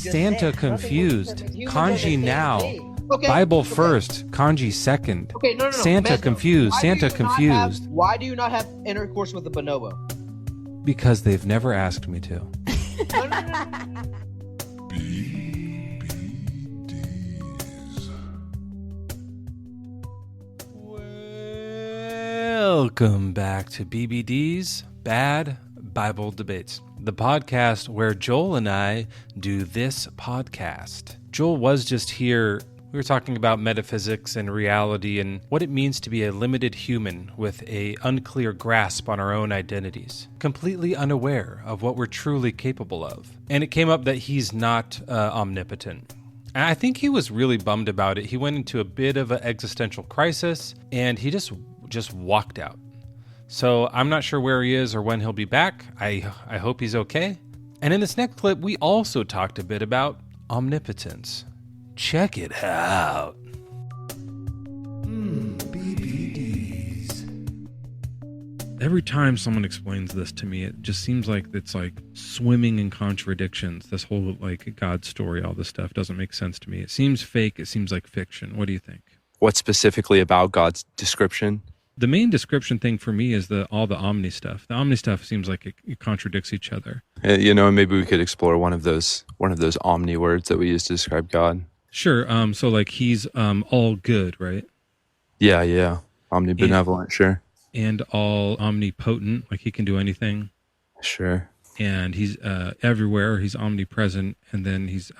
Santa confused. Kanji now. Okay. Bible first. Kanji second. Okay, no. Santa confused. Santa confused. Why do you not have intercourse with a bonobo? Because they've never asked me to. No. Welcome back to BBDs, Bad Bible Debates, the podcast where Joel and I do this podcast. Joel was just here. We were talking about metaphysics and reality and what it means to be a limited human with an unclear grasp on our own identities, completely unaware of what we're truly capable of. And it came up that he's not omnipotent. And I think he was really bummed about it. He went into a bit of an existential crisis and he just walked out. So I'm not sure where he is or when he'll be back. I hope he's okay. And in this next clip, we also talked a bit about omnipotence. Check it out. BBDs. Every time someone explains this to me, it just seems like it's like swimming in contradictions. This whole like God story, all this stuff doesn't make sense to me. It seems fake. It seems like fiction. What do you think? What specifically about God's description? The main description thing for me is all the omni stuff. The omni stuff seems like it contradicts each other. Maybe we could explore one of those omni words that we use to describe God. Sure. So like he's all good, right? Yeah. Omnibenevolent, sure. And all omnipotent, like he can do anything. Sure. And he's everywhere. He's omnipresent, and then he's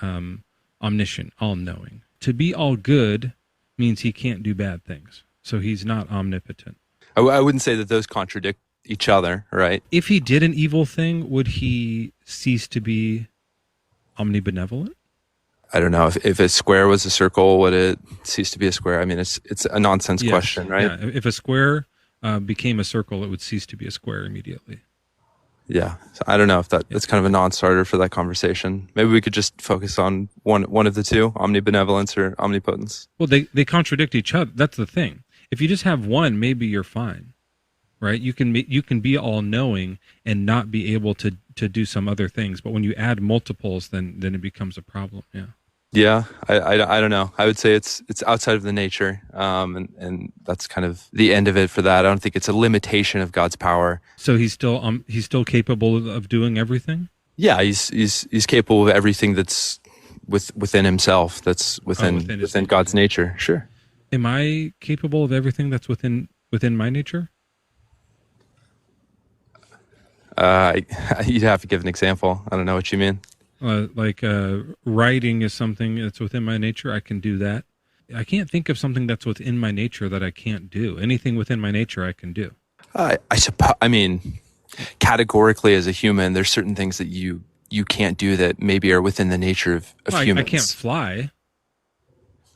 omniscient, all-knowing. To be all good means he can't do bad things. So he's not omnipotent. I wouldn't say that those contradict each other, right? If he did an evil thing, would he cease to be omnibenevolent? I don't know. If a square was a circle, would it cease to be a square? I mean, it's a nonsense question, right? Yeah. If a square became a circle, it would cease to be a square immediately. Yeah. So I don't know if that's kind of a non-starter for that conversation. Maybe we could just focus on one of the two, omnibenevolence or omnipotence. Well, they contradict each other. That's the thing. If you just have one, maybe you're fine, right? You can be all-knowing and not be able to do some other things. But when you add multiples, then it becomes a problem. Yeah. Yeah, I don't know. I would say it's outside of the nature, and that's kind of the end of it for that. I don't think it's a limitation of God's power. So he's still capable of doing everything? Yeah, he's capable of everything that's within himself. That's within God's nature. Sure. Am I capable of everything that's within my nature? You'd have to give an example. I don't know what you mean. Writing is something that's within my nature. I can do that. I can't think of something that's within my nature that I can't do. Anything within my nature I can do. I suppose. I mean, categorically as a human, there's certain things that you can't do that maybe are within the nature of humans. I can't fly,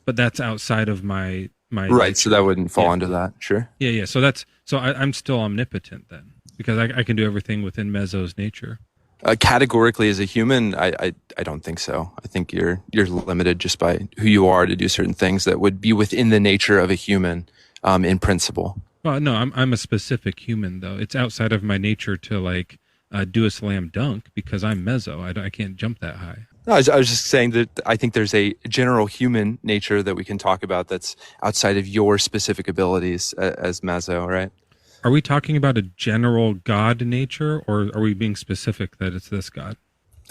but that's outside of my right. nature. So that wouldn't fall under that. Sure. Yeah. So I'm still omnipotent then, because I can do everything within Meso's nature. Categorically as a human, I don't think so. I think you're limited just by who you are to do certain things that would be within the nature of a human, in principle. Well, no, I'm a specific human though. It's outside of my nature to do a slam dunk because I'm Meso. I can't jump that high. No, I was just saying that I think there's a general human nature that we can talk about that's outside of your specific abilities as Meso, right? Are we talking about a general God nature, or are we being specific that it's this God?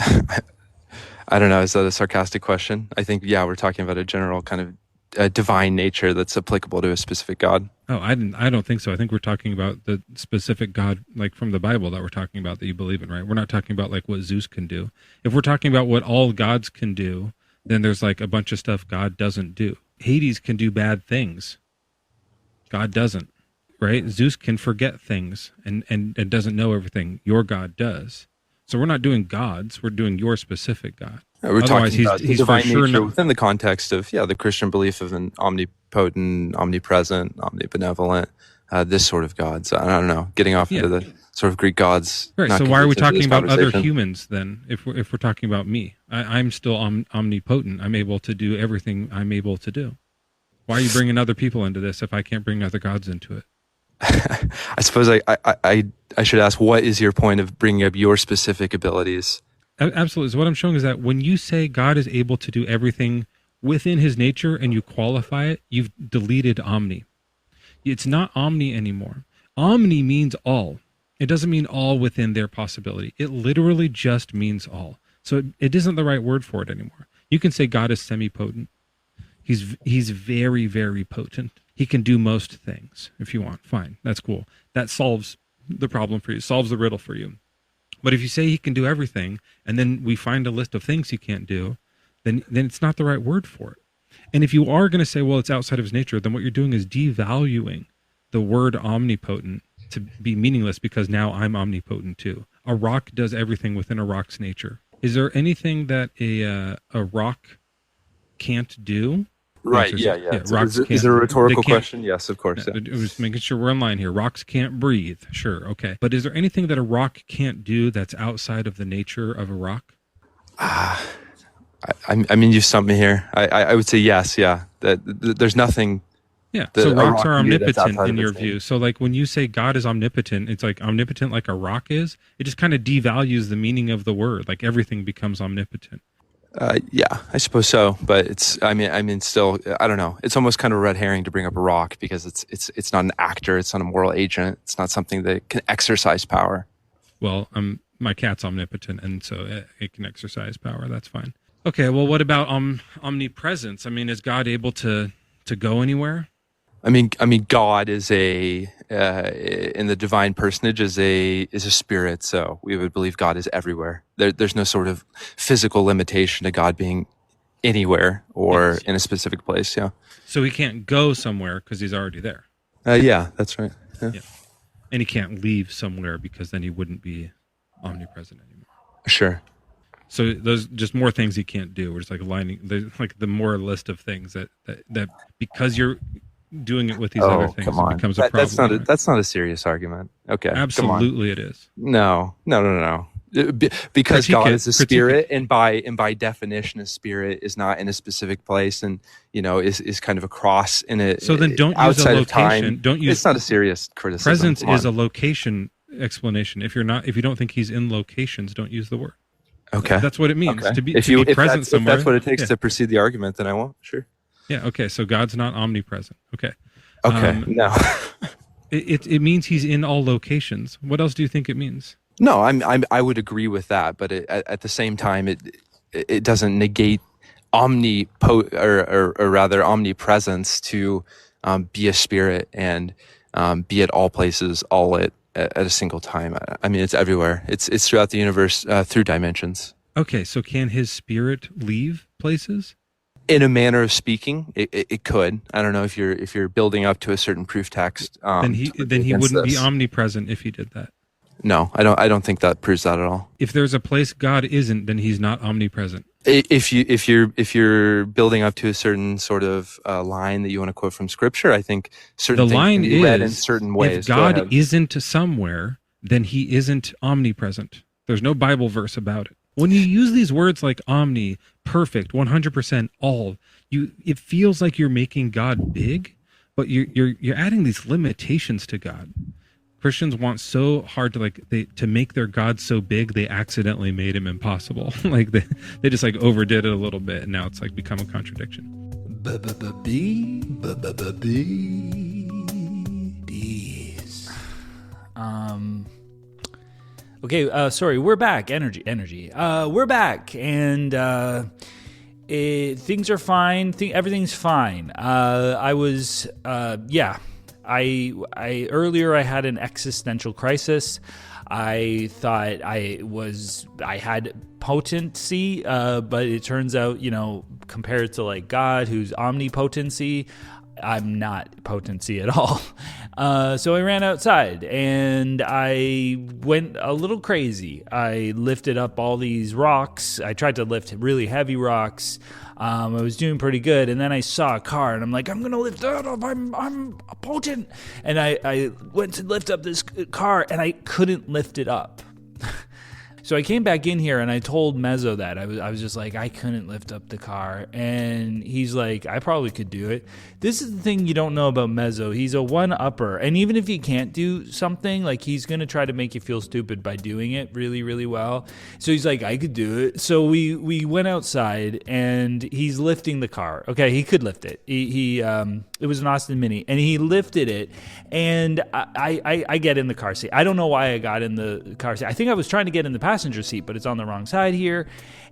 I don't know. Is that a sarcastic question? I think, yeah, we're talking about a general kind of divine nature that's applicable to a specific God. Oh, I don't think so. I think we're talking about the specific God, like from the Bible that we're talking about that you believe in, right? We're not talking about like what Zeus can do. If we're talking about what all gods can do, then there's like a bunch of stuff God doesn't do. Hades can do bad things. God doesn't. Right? Zeus can forget things and doesn't know everything. Your God does. So we're not doing gods. We're doing your specific God. We're talking about he's divine nature within the context of, the Christian belief of an omnipotent, omnipresent, omnibenevolent, this sort of God. So I don't know, getting off into the sort of Greek gods. Right. So why are we talking about other humans then? If we're talking about me, I'm still omnipotent. I'm able to do everything I'm able to do. Why are you bringing other people into this if I can't bring other gods into it? I suppose I should ask, what is your point of bringing up your specific abilities? Absolutely. So what I'm showing is that when you say God is able to do everything within his nature and you qualify it, you've deleted omni. It's not omni anymore. Omni means all. It doesn't mean all within their possibility. It literally just means all. So it isn't the right word for it anymore. You can say God is semi-potent. He's very, very potent. He can do most things if you want. Fine. That's cool. That solves the problem for you, solves the riddle for you. But if you say he can do everything, and then we find a list of things he can't do, then it's not the right word for it. And if you are going to say, well, it's outside of his nature, then what you're doing is devaluing the word omnipotent to be meaningless because now I'm omnipotent too. A rock does everything within a rock's nature. Is there anything that a rock can't do? Right, yeah. Rocks is it a rhetorical question? Yes, of course. Yeah. I was making sure we're in line here. Rocks can't breathe. Sure, okay. But is there anything that a rock can't do that's outside of the nature of a rock? I mean, you stumped me here. I would say yes, yeah. There's nothing. Yeah, so rocks are omnipotent in your view. So like when you say God is omnipotent, it's like omnipotent like a rock is. It just kind of devalues the meaning of the word. Like everything becomes omnipotent. Yeah, I suppose so. But I mean, still, I don't know. It's almost kind of a red herring to bring up a rock because it's not an actor. It's not a moral agent. It's not something that can exercise power. Well, my cat's omnipotent, and so it can exercise power. That's fine. Okay, well, what about omnipresence? I mean, is God able to go anywhere? I mean, God is in the divine personage is a spirit, so we would believe God is everywhere. There's no sort of physical limitation to God being anywhere or in a specific place. Yeah. So he can't go somewhere because he's already there. Yeah, that's right. Yeah. And he can't leave somewhere because then he wouldn't be omnipresent anymore. Sure. So there's just more things he can't do. We're just like the more list of things that because you're doing it with these other things, it becomes a problem. That's not a serious argument. Okay. Absolutely it is. No. Because God is a spirit, and by definition, a spirit is not in a specific place, and is kind of a cross in it. So then, don't use a location. Don't use. It's not a serious criticism. Presence is a location explanation. If you don't think he's in locations, don't use the word. Okay, that's what it means to be present If somewhere. that's what it takes to proceed the argument, then I won't. Sure. Yeah. Okay. So God's not omnipresent. Okay. No. It means he's in all locations. What else do you think it means? No, I would agree with that, but at the same time, it doesn't negate omnipresence to be a spirit and be at all places, all at a single time. I mean, it's everywhere. It's throughout the universe, through dimensions. Okay, so can his spirit leave places? In a manner of speaking, it could. I don't know if you're building up to a certain proof text. Then he wouldn't be omnipresent if he did that. No, I don't think that proves that at all. If there's a place God isn't, then he's not omnipresent. If you're building up to a certain sort of line that you want to quote from Scripture, I think certain the line things can be read in certain ways. If God isn't somewhere, then he isn't omnipresent. There's no Bible verse about it. When you use these words like omni, perfect, 100%, all, it feels like you're making God big, but you're adding these limitations to God. Christians want so hard to make their God so big they accidentally made him impossible. Like they just like overdid it a little bit, and now it's like become a contradiction. Okay, sorry, we're back. Energy. We're back, and things are fine. Everything's fine. Earlier I had an existential crisis. I thought I had potency, but it turns out, compared to like God, who's omnipotency, I'm not potency at all. So I ran outside and I went a little crazy. I lifted up all these rocks. I tried to lift really heavy rocks. I was doing pretty good. And then I saw a car and I'm like, I'm going to lift that up. I'm potent. And I went to lift up this car and I couldn't lift it up. So I came back in here and I told Mezzo that. I was just like, I couldn't lift up the car. And he's like, I probably could do it. This is the thing you don't know about Mezzo. He's a one-upper. And even if he can't do something, like he's going to try to make you feel stupid by doing it really, really well. So he's like, I could do it. So we went outside and he's lifting the car. Okay, he could lift it. It was an Austin Mini. And he lifted it. And I get in the car seat. I don't know why I got in the car seat. I think I was trying to get in the passenger seat, but it's on the wrong side here.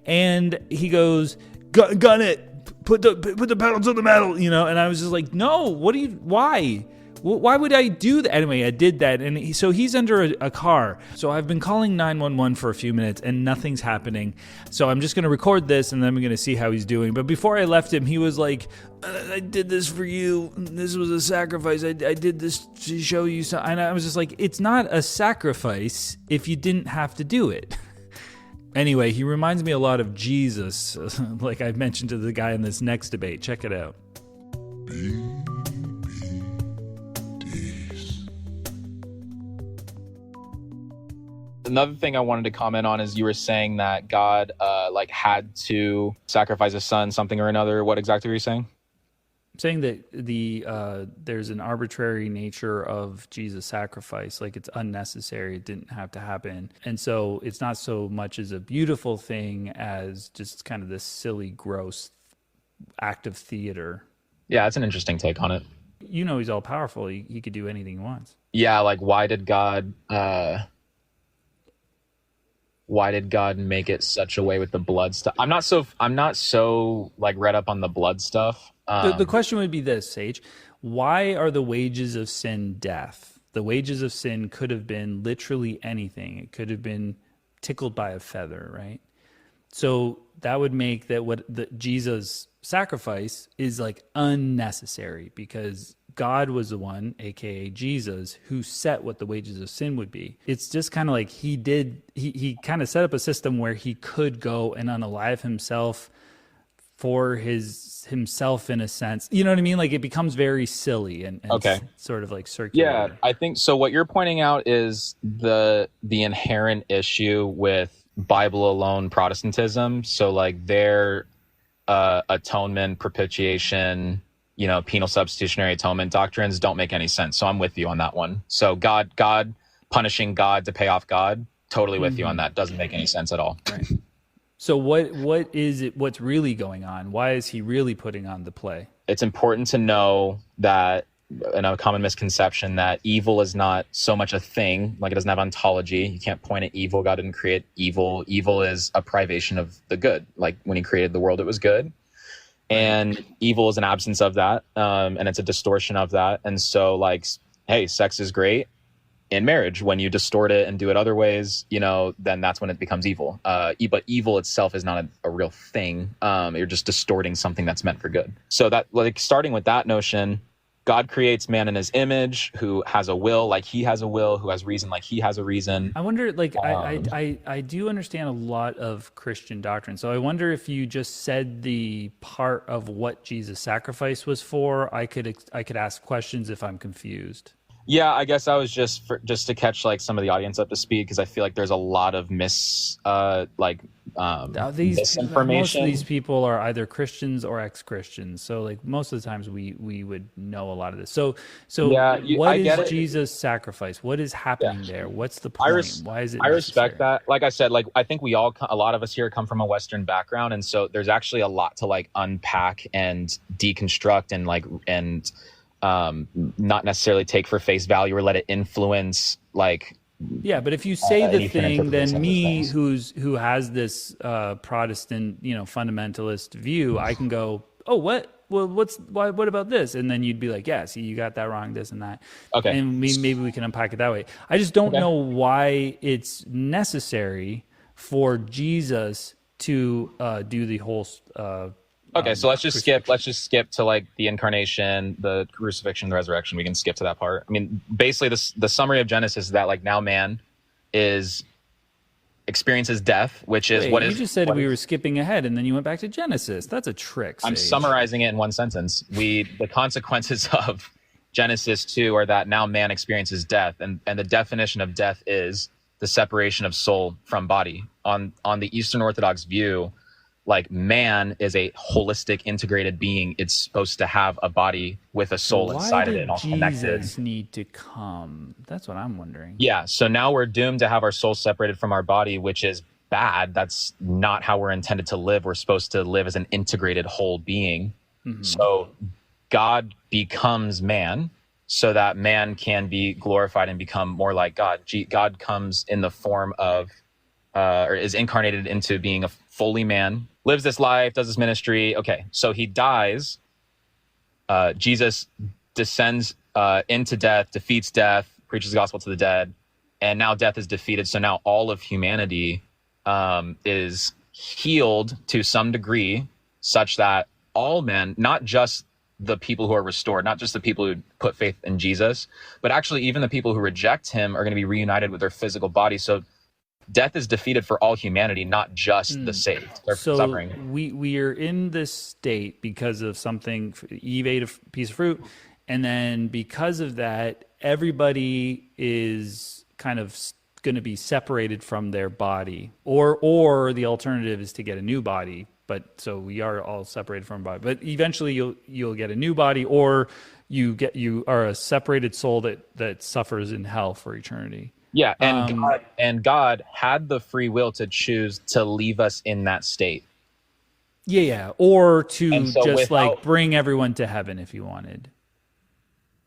And he goes, gun it, put the pedal to the metal, And I was just like, no, why? Why would I do that? Anyway, I did that. And so he's under a car. So I've been calling 911 for a few minutes and nothing's happening. So I'm just going to record this and then I'm going to see how he's doing. But before I left him, he was like, I did this for you. This was a sacrifice. I did this to show you something. And I was just like, it's not a sacrifice if you didn't have to do it. Anyway, he reminds me a lot of Jesus, like I mentioned to the guy in this next debate. Check it out. Another thing I wanted to comment on is you were saying that God had to sacrifice his son, something or another. What exactly were you saying? I'm saying that there's an arbitrary nature of Jesus' sacrifice, like it's unnecessary, it didn't have to happen. And so it's not so much as a beautiful thing as just kind of this silly, gross act of theater. Yeah, that's an interesting take on it. He's all powerful. He could do anything he wants. Yeah, like why did God make it such a way with the blood stuff? I'm not so like read up on the blood stuff. The question would be this, Sage. Why are the wages of sin death? The wages of sin could have been literally anything. It could have been tickled by a feather, right? So that would make that Jesus' sacrifice is like unnecessary because God was the one, aka Jesus, who set what the wages of sin would be. It's just kind of like he kind of set up a system where he could go and unalive himself for himself in a sense. You know what I mean? Like it becomes very silly and okay. Sort of like circular. Yeah, I think so. What you're pointing out is the inherent issue with Bible alone Protestantism. So like their atonement, propitiation, penal substitutionary atonement doctrines don't make any sense. So I'm with you on that one. So God punishing God to pay off God, totally with you on that. Doesn't make any sense at all. Right. So what is it? What's really going on? Why is he really putting on the play? It's important to know that, and a common misconception, that evil is not so much a thing, like it doesn't have ontology. You can't point at evil. God didn't create evil. Evil is a privation of the good. Like when he created the world, it was good. And evil is an absence of that, and it's a distortion of that. And so, like, hey, sex is great in marriage. When you distort it and do it other ways, then that's when it becomes evil. But evil itself is not a real thing. You're just distorting something that's meant for good. So that, like, starting with that notion, God creates man in his image, who has a will like he has a will, who has reason like he has a reason. I wonder, like, I do understand a lot of Christian doctrine. So I wonder if you just said the part of what Jesus' sacrifice was for, I could ask questions if I'm confused. Yeah, I guess I was just to catch like some of the audience up to speed, because I feel like there's a lot of misinformation. Most of these people are either Christians or ex-Christians, so like most of the times we would know a lot of this. So yeah, what is Jesus' sacrifice? What is happening there? What's the point? Why is it? I respect that. Like I said, like I think a lot of us here come from a Western background, and so there's actually a lot to like unpack and deconstruct and not necessarily take for face value or let it influence like. Yeah, but if you say the thing, then me, who has this Protestant, fundamentalist view, I can go, oh, what? Well, what about this? And then you'd be like, yeah, see, you got that wrong, this and that. Okay. And maybe we can unpack it that way. I just don't know why it's necessary for Jesus to do the whole. Okay, so let's just skip to like the incarnation, the crucifixion, the resurrection. We can skip to that part. I mean, basically, the summary of Genesis is that like now man experiences death, which is what is. You just said we were skipping ahead, and then you went back to Genesis. That's a trick. I'm summarizing it in one sentence. The consequences of Genesis 2 are that now man experiences death, and the definition of death is the separation of soul from body. On the Eastern Orthodox view, like man is a holistic, integrated being. It's supposed to have a body with a soul inside of it and all connected. Why did Jesus need to come? That's what I'm wondering. Yeah, so now we're doomed to have our soul separated from our body, which is bad. That's not how we're intended to live. We're supposed to live as an integrated whole being. Mm-hmm. So God becomes man so that man can be glorified and become more like God. God comes in the form of, or is incarnated into being a fully man, lives this life, does this ministry. Okay, so he dies. Jesus descends into death, defeats death, preaches the gospel to the dead, and now death is defeated. So now all of humanity is healed to some degree, such that all men, not just the people who are restored, not just the people who put faith in Jesus, but actually even the people who reject him are going to be reunited with their physical body. So death is defeated for all humanity, not just the saved. They're suffering. We are in this state because of something. Eve ate a piece of fruit, and then because of that, everybody is kind of going to be separated from their body, or the alternative is to get a new body. But so we are all separated from body. But eventually, you'll get a new body, or you are a separated soul that suffers in hell for eternity. Yeah, and God had the free will to choose to leave us in that state. Yeah, or to just like bring everyone to heaven if he wanted.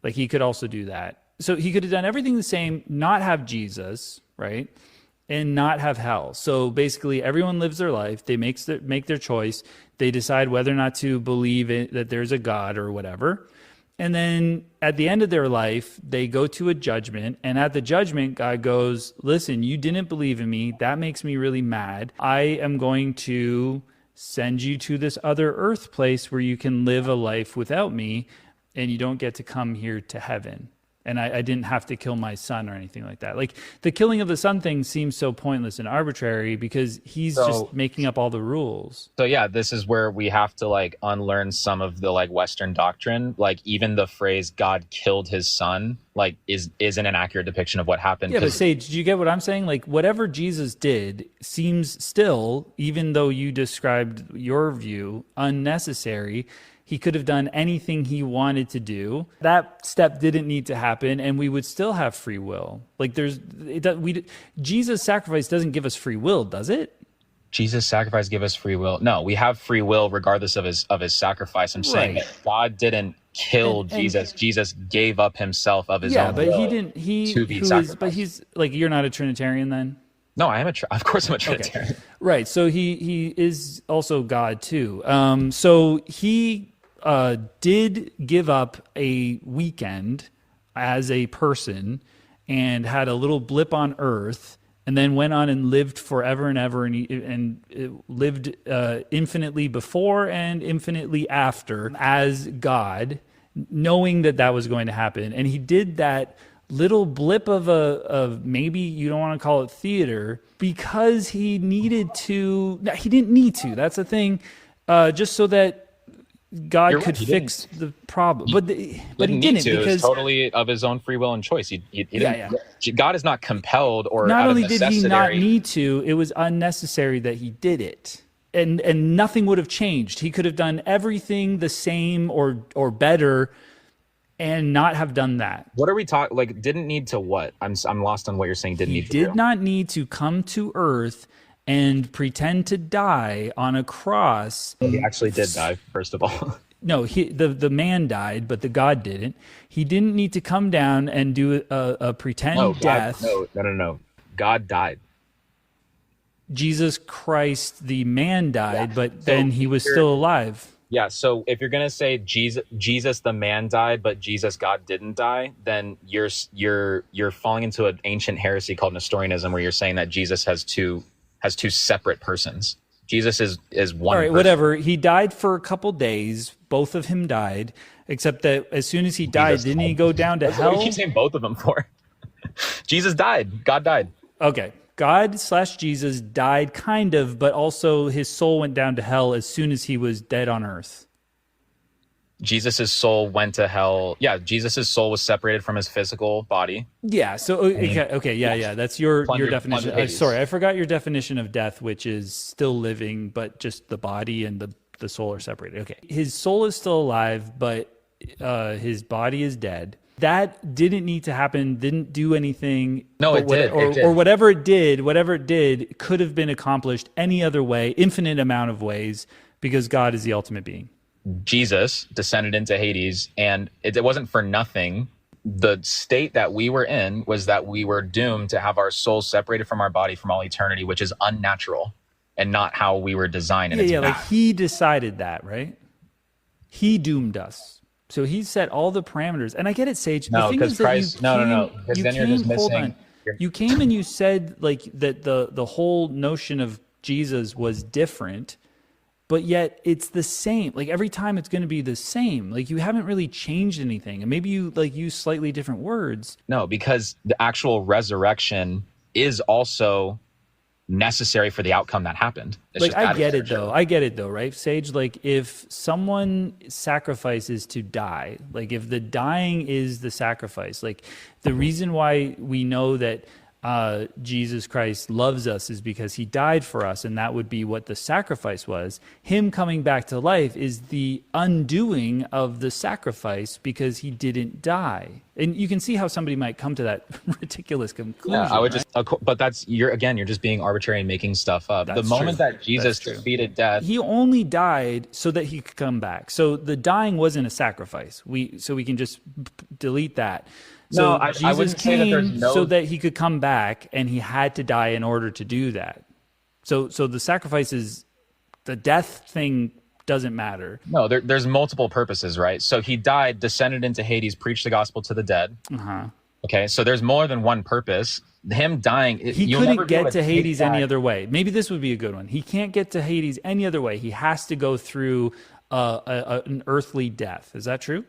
Like he could also do that. So he could have done everything the same, not have Jesus, right? And not have hell. So basically everyone lives their life, they make their choice, they decide whether or not to believe that there's a God or whatever. And then at the end of their life, they go to a judgment. And at the judgment, God goes, listen, you didn't believe in me. That makes me really mad. I am going to send you to this other earth place where you can live a life without me, and you don't get to come here to heaven. And I didn't have to kill my son or anything like that. Like the killing of the son thing seems so pointless and arbitrary because he's just making up all the rules. So yeah, this is where we have to like unlearn some of the like Western doctrine. Like even the phrase "God killed his son" like isn't an accurate depiction of what happened. Yeah, but Sage, do you get what I'm saying? Like whatever Jesus did seems still, even though you described your view, unnecessary. He could have done anything he wanted to do. That step didn't need to happen, and we would still have free will. Like Jesus' sacrifice doesn't give us free will, does it? Jesus' sacrifice give us free will? No, we have free will regardless of his sacrifice. I'm saying that God didn't kill Jesus. Jesus gave up himself of his own will. Yeah, but he didn't. But he's like, you're not a Trinitarian then? No, I am of course I'm a Trinitarian. Okay. Right. So he is also God too. So he did give up a weekend as a person and had a little blip on earth, and then went on and lived forever and ever, and lived infinitely before and infinitely after as God, knowing that was going to happen. And he did that little blip of maybe you don't want to call it theater because he needed to. No, he didn't need to. That's the thing. Just so that God could fix the problem, but he didn't because it was totally of his own free will and choice. He didn't. Yeah. God is not compelled or not out only of did he not need to, it was unnecessary that he did it, and nothing would have changed. He could have done everything the same or better, and not have done that. What are we talking? Like, didn't need to what? I'm lost on what you're saying. He did not need to come to Earth and pretend to die on a cross. He actually did die, first of all. No, the man died, but the God didn't. He didn't need to come down and do a pretend death. No. God died. Jesus Christ, the man died, but then he was still alive. Yeah, so if you're gonna say Jesus the man died, but Jesus God didn't die, then you're falling into an ancient heresy called Nestorianism, where you're saying that Jesus has two separate persons. Jesus is one. All right, person. Whatever. He died for a couple days. Both of him died, except that as soon as he died, didn't he go down to hell? What do you keep saying both of them for? Jesus died. God died. Okay. God/Jesus died kind of, but also his soul went down to hell as soon as he was dead on earth. Jesus's soul went to hell. Yeah, Jesus's soul was separated from his physical body. Yeah. So okay. Yeah. That's your definition. Sorry, I forgot your definition of death, which is still living, but just the body and the soul are separated. Okay. His soul is still alive, but his body is dead. That didn't need to happen. Didn't do anything. No, it did. Or whatever it did, could have been accomplished any other way, infinite amount of ways, because God is the ultimate being. Jesus descended into Hades, and it wasn't for nothing. The state that we were in was that we were doomed to have our souls separated from our body from all eternity, which is unnatural and not how we were designed. And like he decided that, right? He doomed us. So he set all the parameters. And I get it, Sage. No, because Christ, no. Because then you're just missing. You came and you said like that the whole notion of Jesus was different, but yet it's the same. Like every time it's going to be the same. Like you haven't really changed anything. And maybe you like use slightly different words. No, because the actual resurrection is also necessary for the outcome that happened. I get it though, right, Sage? Like if someone sacrifices to die, like if the dying is the sacrifice, like the reason why we know that Jesus Christ loves us is because he died for us, and that would be what the sacrifice was. Him coming back to life is the undoing of the sacrifice because he didn't die. And you can see how somebody might come to that ridiculous conclusion. Yeah, I would right? but you're just being arbitrary and making stuff up. The moment that Jesus defeated death, he only died so that he could come back. So the dying wasn't a sacrifice. We can just delete that. So no, Jesus I wouldn't say that there's no... so that he could come back, and he had to die in order to do that. So the sacrifice is, the death thing doesn't matter. No, there's multiple purposes, right? So he died, descended into Hades, preached the gospel to the dead. Uh-huh. Okay, so there's more than one purpose. Him dying, he couldn't get to Hades any other way. Maybe this would be a good one. He can't get to Hades any other way. He has to go through an earthly death. Is that true?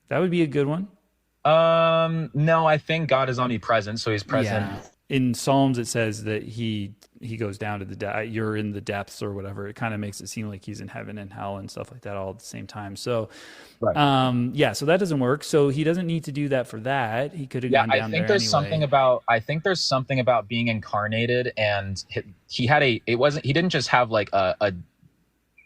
That would be a good one. No, I think God is omnipresent, so he's present. Yeah. In Psalms, it says that he goes down to you're in the depths or whatever. It kind of makes it seem like he's in heaven and hell and stuff like that all at the same time. So, right. So that doesn't work. So he doesn't need to do that for that. He could have gone down there anyway. I think there's something about being incarnated, and he didn't just have like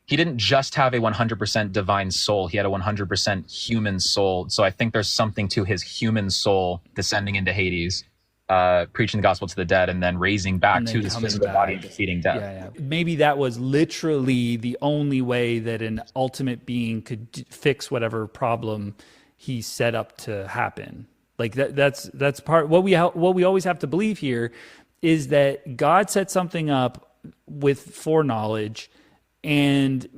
he didn't just have a 100% divine soul. He had a 100% human soul. So I think there's something to his human soul descending into Hades, preaching the gospel to the dead, and then raising back to his physical body and defeating death. Yeah. Maybe that was literally the only way that an ultimate being could fix whatever problem he set up to happen. Like that's part what we always have to believe here is that God set something up with foreknowledge. And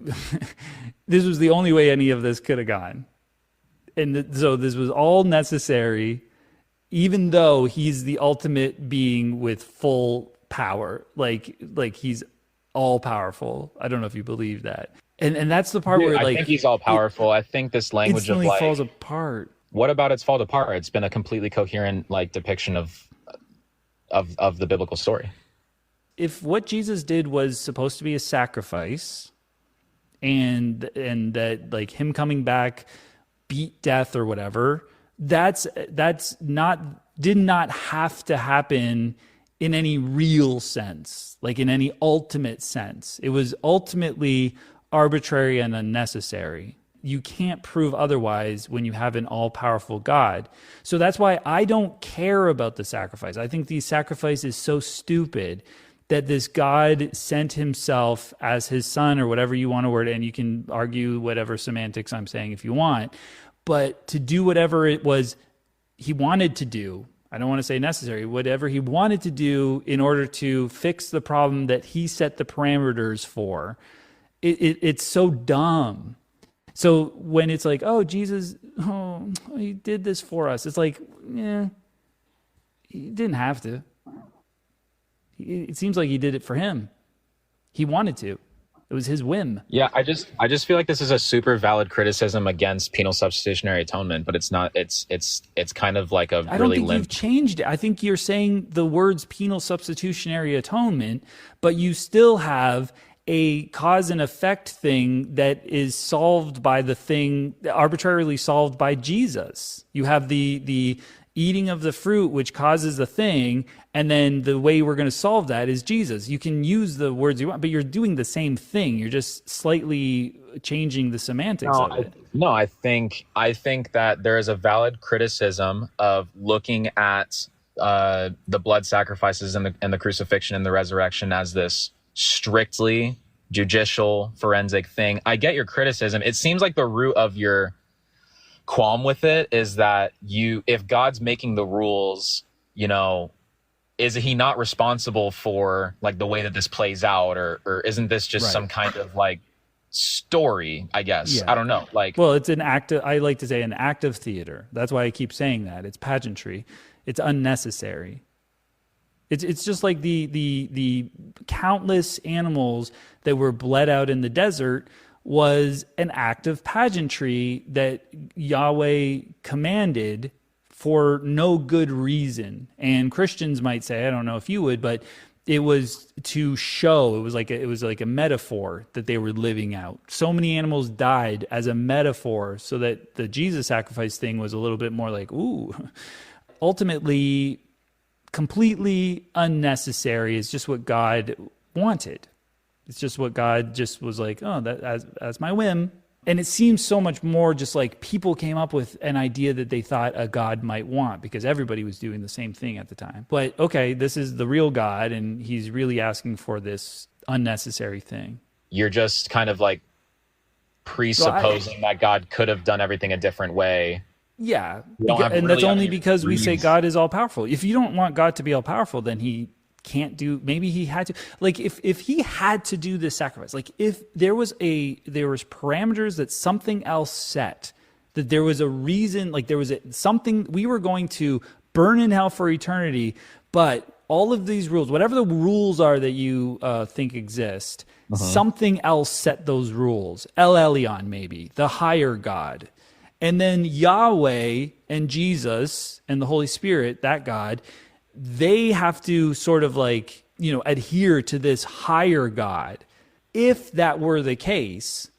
this was the only way any of this could have gone. And so this was all necessary, even though he's the ultimate being with full power. Like he's all powerful. I don't know if you believe that. And that's the part where I think he's all powerful. I think this language of like falls apart. What about it's fall apart? It's been a completely coherent like depiction of the biblical story. If what Jesus did was supposed to be a sacrifice, and that like him coming back beat death or whatever, did not have to happen in any real sense, like in any ultimate sense. It was ultimately arbitrary and unnecessary. You can't prove otherwise when you have an all-powerful God. So that's why I don't care about the sacrifice. I think the sacrifice is so stupid that this God sent himself as his son, or whatever you want to word it, and you can argue whatever semantics I'm saying if you want, but to do whatever it was he wanted to do, I don't want to say necessary, whatever he wanted to do in order to fix the problem that he set the parameters for, it's so dumb. So when it's like, oh, Jesus, he did this for us, it's like, yeah, he didn't have to. It seems like he did it for him. He wanted to. It was his whim. Yeah, I just feel like this is a super valid criticism against penal substitutionary atonement, but it's not. It's kind of like a really. I don't think you've changed it. I think you're saying the words penal substitutionary atonement, but you still have a cause and effect thing that is solved by the thing, arbitrarily solved by Jesus. You have the eating of the fruit, which causes the thing, and then the way we're going to solve that is Jesus. You can use the words you want, but you're doing the same thing. You're just slightly changing the semantics of it. I think that there is a valid criticism of looking at the blood sacrifices and the crucifixion and the resurrection as this strictly judicial forensic thing. I get your criticism. It seems like the root of your qualm with it is that if God's making the rules, is he not responsible for like the way that this plays out, or isn't this just some kind of like story, I guess? I don't know. Well, it's I like to say an act of theater. That's why I keep saying that. It's pageantry. It's unnecessary. It's just like the countless animals that were bled out in the desert was an act of pageantry that Yahweh commanded for no good reason. And Christians might say, I don't know if you would, but it was to show, it was like a metaphor that they were living out. So many animals died as a metaphor, so that the Jesus sacrifice thing was a little bit more like, ooh. Ultimately, completely unnecessary. Is just what God wanted. It's just what God just was like, oh, that as my whim. And it seems so much more just like people came up with an idea that they thought a God might want, because everybody was doing the same thing at the time. But okay, this is the real God, and he's really asking for this unnecessary thing. You're just kind of like presupposing that God could have done everything a different way. Yeah, and that's only because we say God is all-powerful. If you don't want God to be all-powerful, then he can't do, maybe he had to, like if he had to do this sacrifice, like if there was parameters that something else set, that there was a reason, like there was something, we were going to burn in hell for eternity, but all of these rules, whatever the rules are that you think exist, something else set those rules. El Elyon, maybe, the higher God. And then Yahweh and Jesus and the Holy Spirit, that God, they have to sort of like, adhere to this higher God. If that were the case,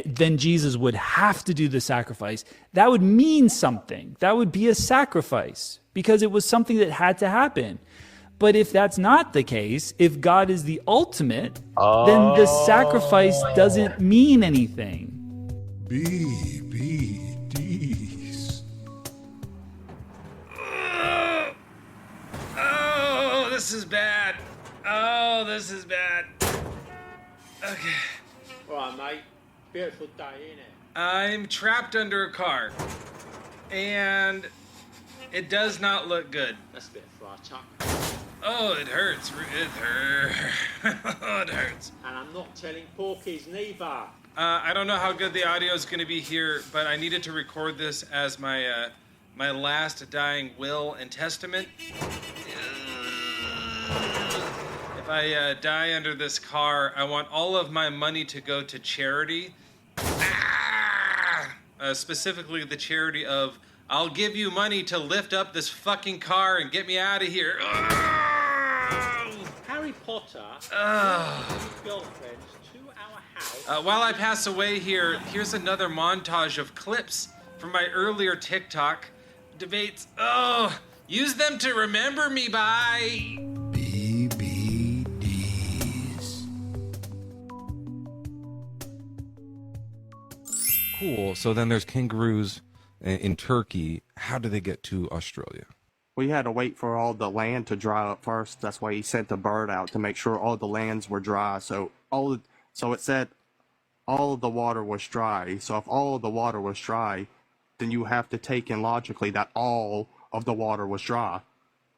then Jesus would have to do the sacrifice. That would mean something. That would be a sacrifice because it was something that had to happen. But if that's not the case, if God is the ultimate, then the sacrifice doesn't mean anything. BBDs. Oh, this is bad. Oh, this is bad. Okay. Alright, mate. Beautiful day, innit? I'm trapped under a car. And it does not look good. That's a bit of fry chuck. Oh, it hurts. It hurts. It hurts. And I'm not telling porkies neither. I don't know how good the audio is going to be here, but I needed to record this as my my last dying will and testament. If I die under this car, I want all of my money to go to charity. Specifically the charity of, I'll give you money to lift up this fucking car and get me out of here. Harry Potter, his girlfriends to our house. While I pass away here, here's another montage of clips from my earlier TikTok debates. Oh, use them to remember me by. BBDs. Cool. So then there's kangaroos in Turkey. How do they get to Australia? We had to wait for all the land to dry up first. That's why he sent the bird out to make sure all the lands were dry. So it said all of the water was dry. So if all of the water was dry, then you have to take in logically that all of the water was dry.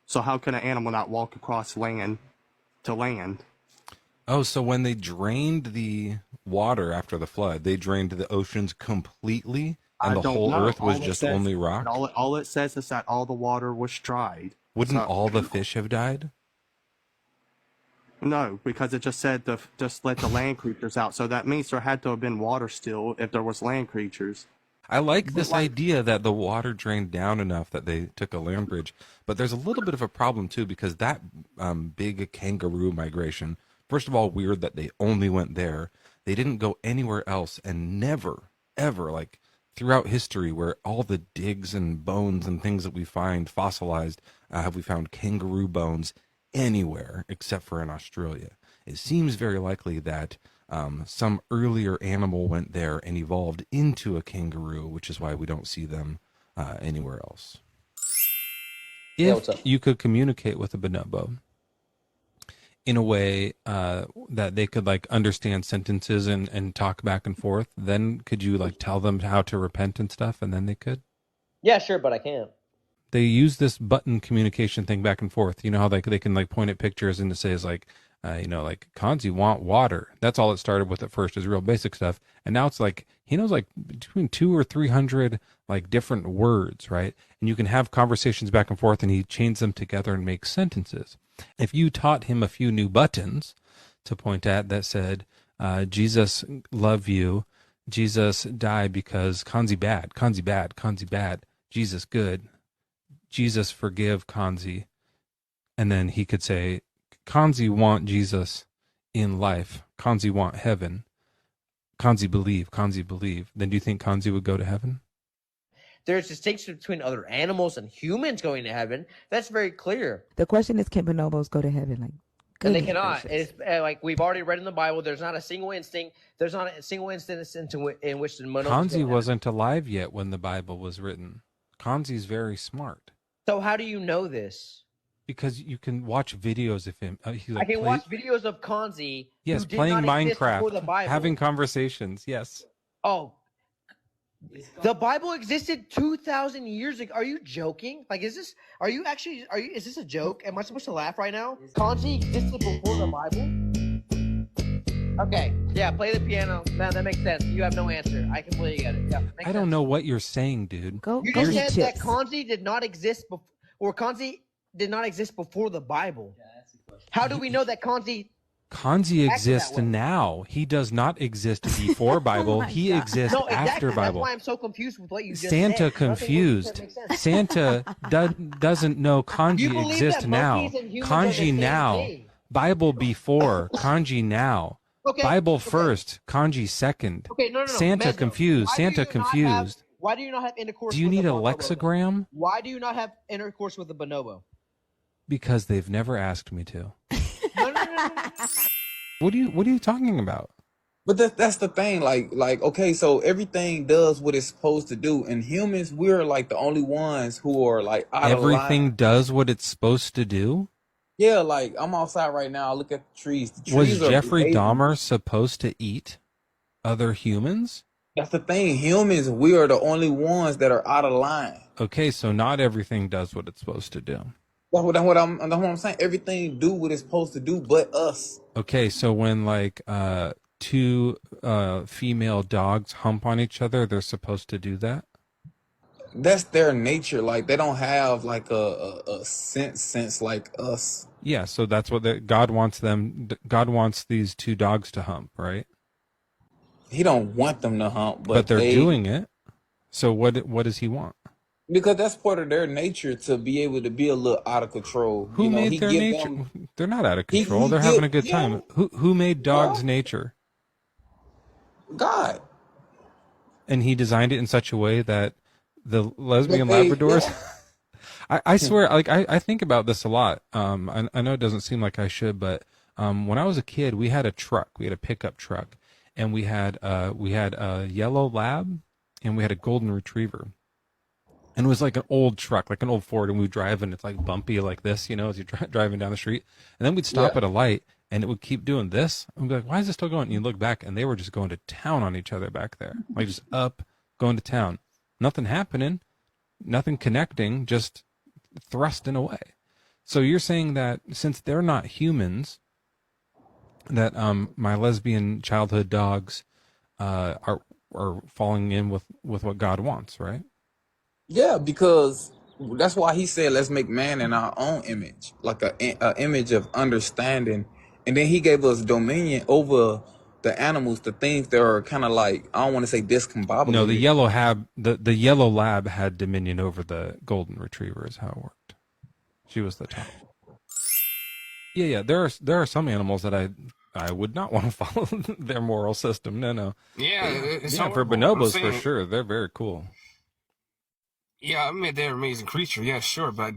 So how can an animal not walk across land to land? Oh, so when they drained the water after the flood, they drained the oceans completely? And the whole earth was just only rock? All it says is that all the water was dried. Wouldn't all the fish have died? No, because it just said just let the land creatures out. So that means there had to have been water still if there was land creatures. I like this idea that the water drained down enough that they took a land bridge. But there's a little bit of a problem, too, because that big kangaroo migration First of all, weird that they only went there. They didn't go anywhere else, and never, ever, like throughout history, where all the digs and bones and things that we find fossilized, have we found kangaroo bones anywhere except for in Australia. It seems very likely that some earlier animal went there and evolved into a kangaroo, which is why we don't see them anywhere else. If you could communicate with a bonobo in a way that they could like understand sentences and talk back and forth, then could you like tell them how to repent and stuff, and then they could? Yeah, sure, but I can't. They use this button communication thing back and forth. You know how they can like point at pictures and it says like, like Kanzi want water. That's all it started with at first, is real basic stuff. And now it's like, he knows like between 200 or 300 like different words, right? And you can have conversations back and forth and he chains them together and makes sentences. If you taught him a few new buttons to point at that said, Jesus love you, Jesus died because Kanzi bad, Kanzi bad, Kanzi bad, Jesus good, Jesus forgive Kanzi. And then he could say, Kanzi want Jesus in life. Kanzi want heaven. Kanzi believe. Kanzi believe. Then do you think Kanzi would go to heaven? There's distinction between other animals and humans going to heaven. That's very clear. The question is, can bonobos go to heaven? Like, and they cannot. It's like we've already read in the Bible. There's not a single instinct. There's not a single instance in which the bonobos. Kanzi wasn't alive yet when the Bible was written. Kanzi's very smart. So how do you know this? Because you can watch videos of him. I can watch videos of Kanzi. Yes, playing Minecraft, having conversations. Yes. Oh, the Bible existed 2,000 years ago. Are you joking? Like, is this? Is this a joke? Am I supposed to laugh right now? Kanzi existed before the Bible. Okay, yeah, play the piano. Man, that makes sense. You have no answer. I completely get it. Yeah, I don't know what you're saying, dude. You just said that Kanzi did not exist before, or Kanzi did not exist before the Bible. Yeah, that's the question. How do we know that Kanzi exists now? He does not exist before Bible. He exists after Bible. That's why I'm so confused with what you just Santa said. Confused. Santa doesn't know Kanji exists now. Kanji now. Thing. Bible before. Kanji now. Okay. Bible first. Kanji second. Okay, no. Santa confused. Santa confused. Why do you not have intercourse? Do you need a lexigram? Why do you not have intercourse with a bonobo? Because they've never asked me to. No. What are you talking about? But that's the thing. Like, okay, so everything does what it's supposed to do. And humans, we're like the only ones who are like out of line. Everything does what it's supposed to do? Yeah, like I'm outside right now. I look at the trees. The trees Was Jeffrey Dahmer supposed to eat other humans? That's the thing. Humans, we are the only ones that are out of line. Okay, so not everything does what it's supposed to do. That's what I'm saying. Everything do what it's supposed to do, but us. Okay, so when like two female dogs hump on each other, they're supposed to do that? That's their nature. Like they don't have like a sense like us. Yeah, so that's what God wants them. God wants these two dogs to hump, right? He don't want them to hump, but they're doing it. So what does he want? Because that's part of their nature to be able to be a little out of control. Who made their nature? They're not out of control. They're having a good time. Who made dogs' nature? God. And he designed it in such a way that the lesbian Labradors. Yeah. I swear, like I think about this a lot. I know it doesn't seem like I should, but when I was a kid, we had a truck. We had a pickup truck, and we had a yellow lab, and we had a golden retriever. And it was like an old truck, like an old Ford, and we would drive, and it's like bumpy like this, as you're driving down the street. And then we'd stop at a light, and it would keep doing this. And we'd be like, why is it still going? And you look back, and they were just going to town on each other back there. Like just up, going to town. Nothing happening, nothing connecting, just thrusting away. So you're saying that since they're not humans, that my lesbian childhood dogs are falling in with what God wants, right? Yeah, because that's why he said, let's make man in our own image, like a image of understanding. And then he gave us dominion over the animals, the things that are kind of like, I don't want to say discombobulated. No, the yellow lab had dominion over the golden retriever is how it worked. She was the top. Yeah. There are some animals that I I would not want to follow their moral system. No. Yeah, it's yeah, for bonobos, for sure. They're very cool. Yeah, I mean, they're an amazing creature. Yeah, sure. But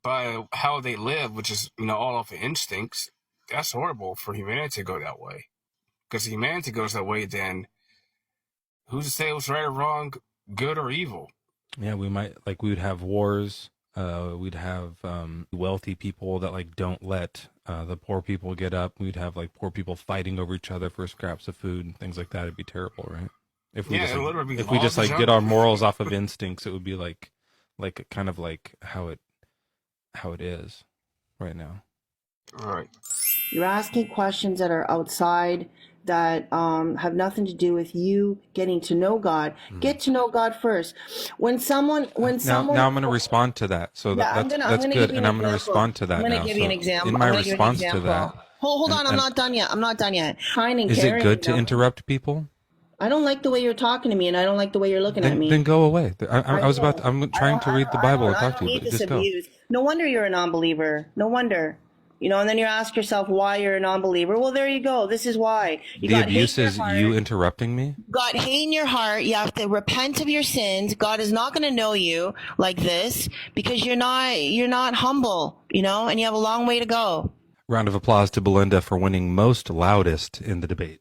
by how they live, which is, all off of instincts, that's horrible for humanity to go that way. Because if humanity goes that way, then who's to say what's right or wrong, good or evil? Yeah, we would have wars. We'd have wealthy people that don't let the poor people get up. We'd have poor people fighting over each other for scraps of food and things like that. It'd be terrible, right? If we just get our morals off of instincts, it would be like kind of like how it is right now. All right. You're asking questions that are outside, that have nothing to do with you getting to know God. Get to know God first. Now I'm going to respond to that. So that's good, and I'm going to respond to that. I'm going to give you an example. In my response to that, hold on, I'm not done yet. Is it good to interrupt people? I don't like the way you're talking to me, and I don't like the way you're looking at me. Then go away. I'm trying to read the Bible and talk to you, but just go. No wonder you're a non-believer. No wonder. And then you ask yourself why you're a non-believer. Well, there you go. This is why. The abuse is you interrupting me? You got hate in your heart. You have to repent of your sins. God is not going to know you like this because you're not humble, and you have a long way to go. Round of applause to Belinda for winning most loudest in the debate.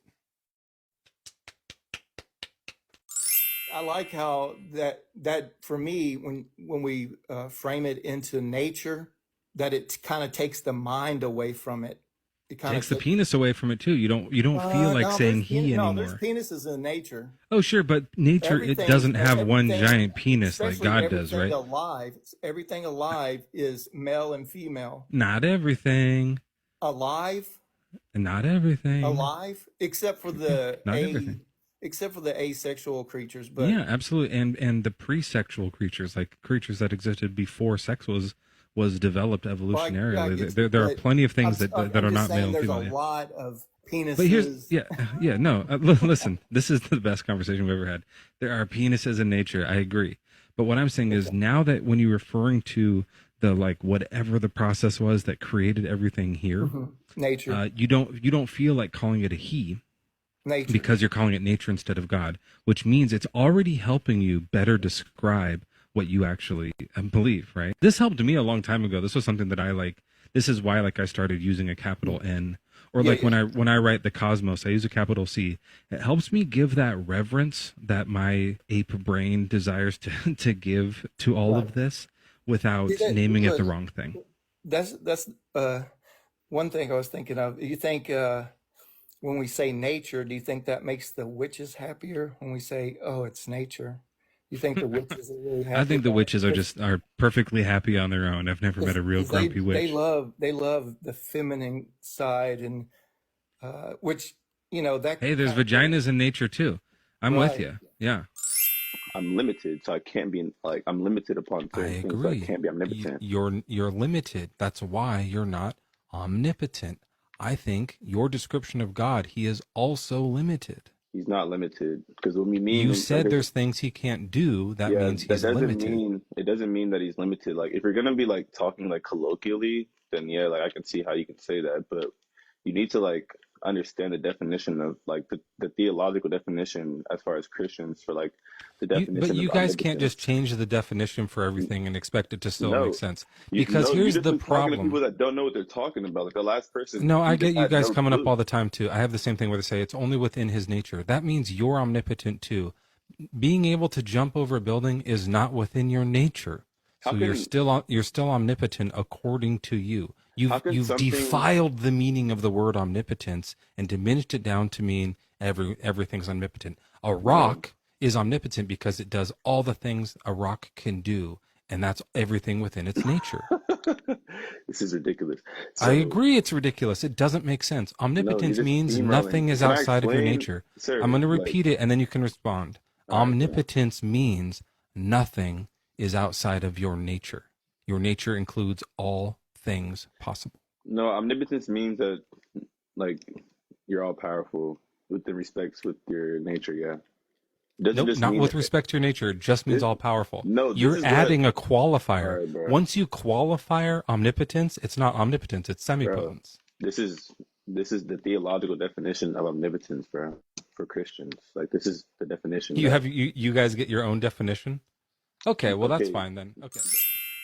I like how that for me, when we frame it into nature, that it kind of takes the mind away from it. It kind takes the penis away from it too. You don't feel like saying he anymore. No, there's penises in nature. Oh sure, but nature it doesn't have one giant penis like God does, right? Everything alive is male and female. Not everything. Alive. Not everything. Alive, except for the everything. Except for the asexual creatures, but yeah, absolutely, and the pre-sexual creatures, like creatures that existed before sex was developed evolutionarily. There are plenty of things that are not male and female. There's a lot of penises. But here's no. Listen, this is the best conversation we've ever had. There are penises in nature. I agree, but what I'm saying is now that when you're referring to the whatever the process was that created everything here, nature, you don't feel like calling it a he. Nature. Because you're calling it nature instead of God, which means it's already helping you better describe what you actually believe, right? This helped me a long time ago. This was something that I like. This is why I started using a capital N, or when I write the cosmos, I use a capital C. It helps me give that reverence that my ape brain desires to give to all of this without naming it the wrong thing. That's one thing I was thinking of. You think when we say nature, do you think that makes the witches happier when we say, "Oh, it's nature"? You think the witches are really happy? I think the witches are perfectly happy on their own. I've never met a real grumpy witch. They love the feminine side, and which that. Hey, there's vaginas in nature too. I'm with you. Yeah. I'm limited, so I can't be I'm limited upon certain things. So I can't be omnipotent. You're limited. That's why you're not omnipotent. I think your description of God, he is also limited. He's not limited because when we mean you said there's things he can't do. That means he's limited. It doesn't mean that he's limited. If you're gonna be talking colloquially, then I can see how you can say that. But you need to understand the definition of the theological definition as far as Christians for the definition. But you guys can't just change the definition for everything and expect it to still make sense. Because here's the problem: people that don't know what they're talking about, the last person. No, I get you guys coming up all the time too. I have the same thing where they say it's only within his nature. That means you're omnipotent too. Being able to jump over a building is not within your nature. So you're still omnipotent according to you. You've defiled the meaning of the word omnipotence and diminished it down to mean everything's omnipotent. A rock is omnipotent because it does all the things a rock can do, and that's everything within its nature. This is ridiculous. I agree it's ridiculous. It doesn't make sense. Omnipotence means nothing is outside of your nature. Sir, I'm going to repeat it, and then you can respond. Omnipotence means nothing is outside of your nature. Your nature includes all things possible. No, omnipotence means that you're all powerful with the respects with your nature. Yeah. Nope, not with respect to your nature. It just means all powerful. No, you're adding a qualifier. Right, once you qualify omnipotence, it's not omnipotence, it's semipotence. This is This is the theological definition of omnipotence for Christians. Like, this is the definition. You guys get your own definition? Okay, well, that's Okay. fine then. Okay.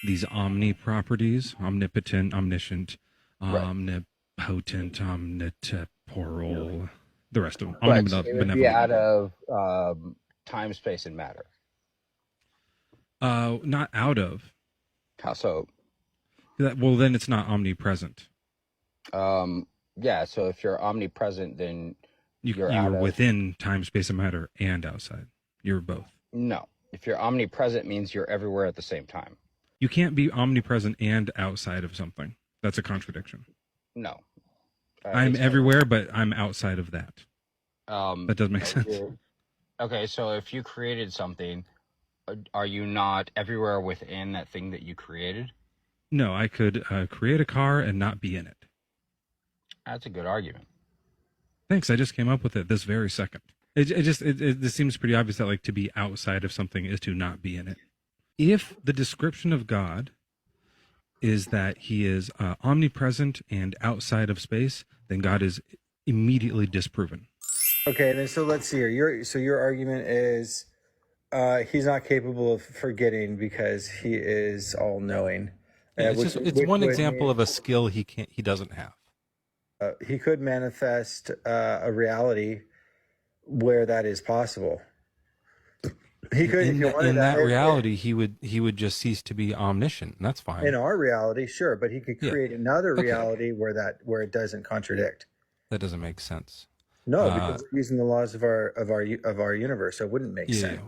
These omni properties, omnipotent, omniscient, omnipotent, omnitemporal, the rest of them. Right. So it would be out of time, space, and matter. Not out of. How so? Well, then it's not omnipresent. Yeah, so if you're omnipresent, then you're within time, space, and matter, and outside. You're both. No. If you're omnipresent, means you're everywhere at the same time. You can't be omnipresent and outside of something. That's a contradiction. No. I'm everywhere, but I'm outside of that. That doesn't make sense. Okay, so if you created something, are you not everywhere within that thing that you created? No, I could create a car and not be in it. That's a good argument. Thanks. I just came up with it this very second. This seems pretty obvious that, like, to be outside of something is to not be in it. If the description of God is that he is omnipresent and outside of space, then God is immediately disproven. Okay, then so let's see here. Your argument is he's not capable of forgetting because he is all knowing. It's one example of a skill he doesn't have. He could manifest a reality where that is possible. He could, in that reality, he would just cease to be omniscient. And that's fine. In our reality, sure, but he could create another reality where it doesn't contradict. That doesn't make sense. No, because we're using the laws of our universe, so it wouldn't make sense.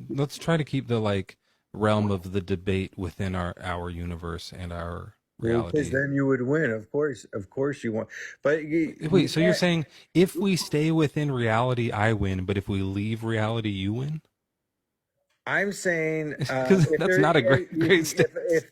Let's try to keep the realm of the debate within our universe and our reality. Because then you would win. Of course you won. But wait, so you're saying if we stay within reality, I win, but if we leave reality, you win? I'm saying that's not a great statement. If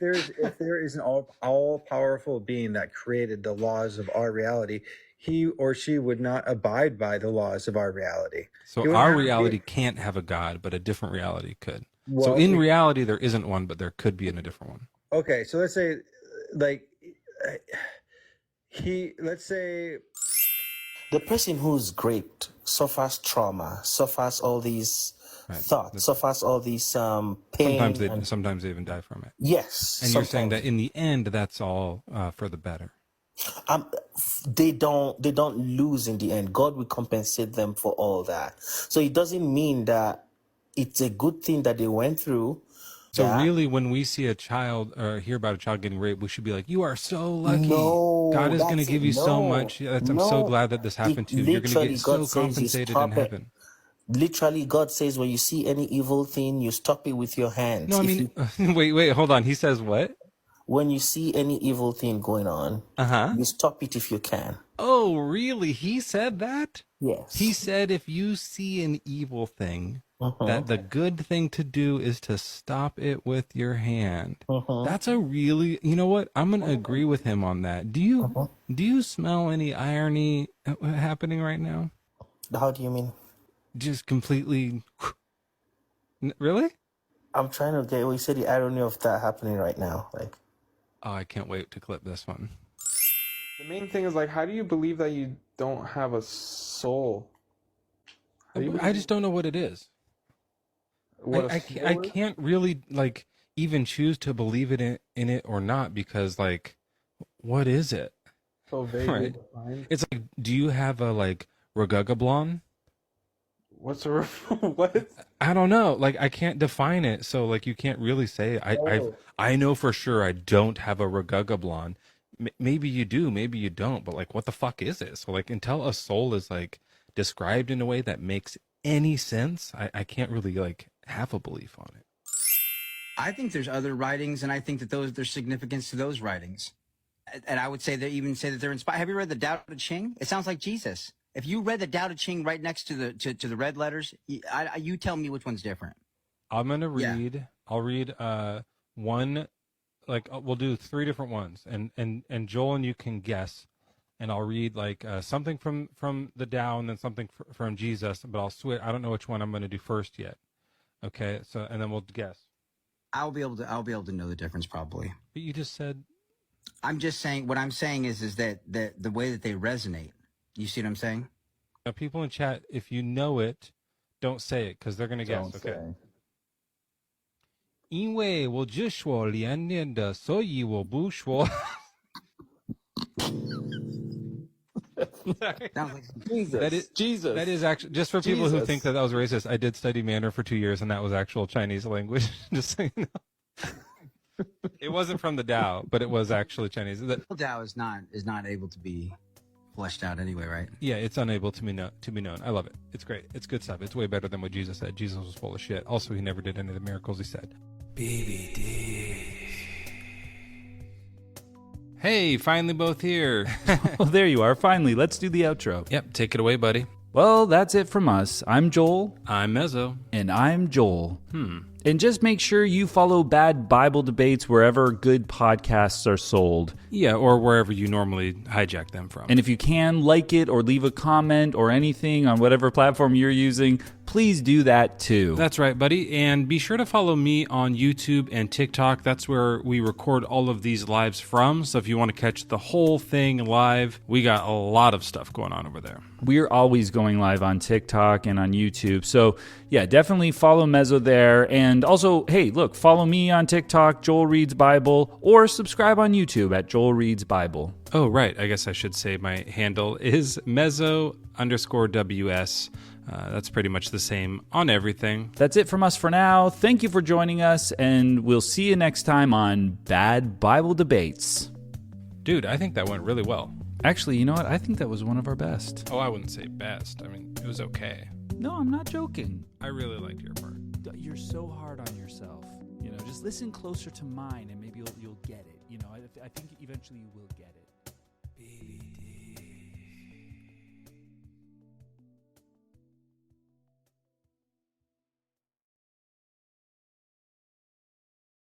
there is an all powerful being that created the laws of our reality, he or she would not abide by the laws of our reality. So our reality can't have a God, but a different reality could. Well, so in reality, there isn't one, but there could be in a different one. Okay, so let's say, let's say the person who's great suffers trauma, suffers all these thoughts, suffers all these pain. Sometimes they even die from it. Yes. And you're saying that in the end, that's all for the better. They don't lose in the end. God will compensate them for all that. So it doesn't mean that it's a good thing that they went through. So really, when we see a child or hear about a child getting raped, we should be like, "You are so lucky. God is going to give you so much. I'm so glad that this happened to you. You're going to get so compensated in heaven." Literally, God says, when you see any evil thing, you stop it with your hands. No, I mean, wait, hold on. He says what? When you see any evil thing going on, you stop it if you can. Oh, really? He said that? Yes. He said if you see an evil thing, that the good thing to do is to stop it with your hand. That's a really, you know what? I'm going to agree with him on that. Do you smell any irony happening right now? How do you mean? Just completely. Really? I'm trying to get. We said the irony of that happening right now. Oh, I can't wait to clip this one. The main thing is how do you believe that you don't have a soul? I just don't know what it is. I can't really even choose to believe in it or not because what is it? So vaguely defined. It's do you have a Regugablon? What's a what? I don't know. I can't define it, so you can't really say. I know for sure I don't have a Regugablon. Maybe you do, maybe you don't. But what the fuck is it? So until a soul is described in a way that makes any sense, I can't really have a belief on it. I think there's other writings, and I think that there's significance to those writings. And I would say they even say that they're inspired. Have you read the Tao Te Ching? It sounds like Jesus. If you read the Tao Te Ching right next to the red letters, you tell me which one's different. I'm gonna read. Yeah. I'll read one. We'll do 3 different ones, and Joel and you can guess, and I'll read something from the Tao and then something from Jesus. But I'll switch. I don't know which one I'm gonna do first yet. Okay, so and then we'll guess. I'll be able to know the difference probably. But you just said. I'm just saying, what I'm saying is that the way that they resonate. You see what I'm saying? Now, people in chat, if you know it, don't say it because they're going to guess. Don't Okay. say. 因为我只说两年的，所以我不说。Jesus. That is actually, just for people who think that was racist, I did study Mandarin for 2 years, and that was actual Chinese language. Just so you know. It wasn't from the Tao, but it was actually Chinese. The Tao is not able to be fleshed out anyway, right? Yeah, it's unable to be known. I love it. It's great. It's good stuff. It's way better than what Jesus said. Jesus was full of shit. Also, he never did any of the miracles he said. BBD. Hey, finally both here. Well, there you are. Finally, let's do the outro. Yep, take it away, buddy. Well, that's it from us. I'm Joel. I'm Mezzo. And I'm Joel. And just make sure you follow Bad Bible Debates wherever good podcasts are sold. Yeah, or wherever you normally hijack them from. And if you can, like it or leave a comment or anything on whatever platform you're using, please do that too. That's right, buddy. And be sure to follow me on YouTube and TikTok. That's where we record all of these lives from. So if you want to catch the whole thing live, we got a lot of stuff going on over there. We're always going live on TikTok and on YouTube. So yeah, definitely follow Mezzo there. And also, hey, look, follow me on TikTok, Joel Reads Bible, or subscribe on YouTube at Joel Reads Bible. Oh, right. I guess I should say my handle is Mezzo_WS. That's pretty much the same on everything. That's it from us for now. Thank you for joining us, and we'll see you next time on Bad Bible Debates. Dude, I think that went really well. Actually, you know what? I think that was one of our best. Oh, I wouldn't say best. I mean, it was okay. No, I'm not joking. I really liked your part. You're so hard on yourself. You know, just listen closer to mine, and maybe you'll get it. You know, I think eventually you will get it.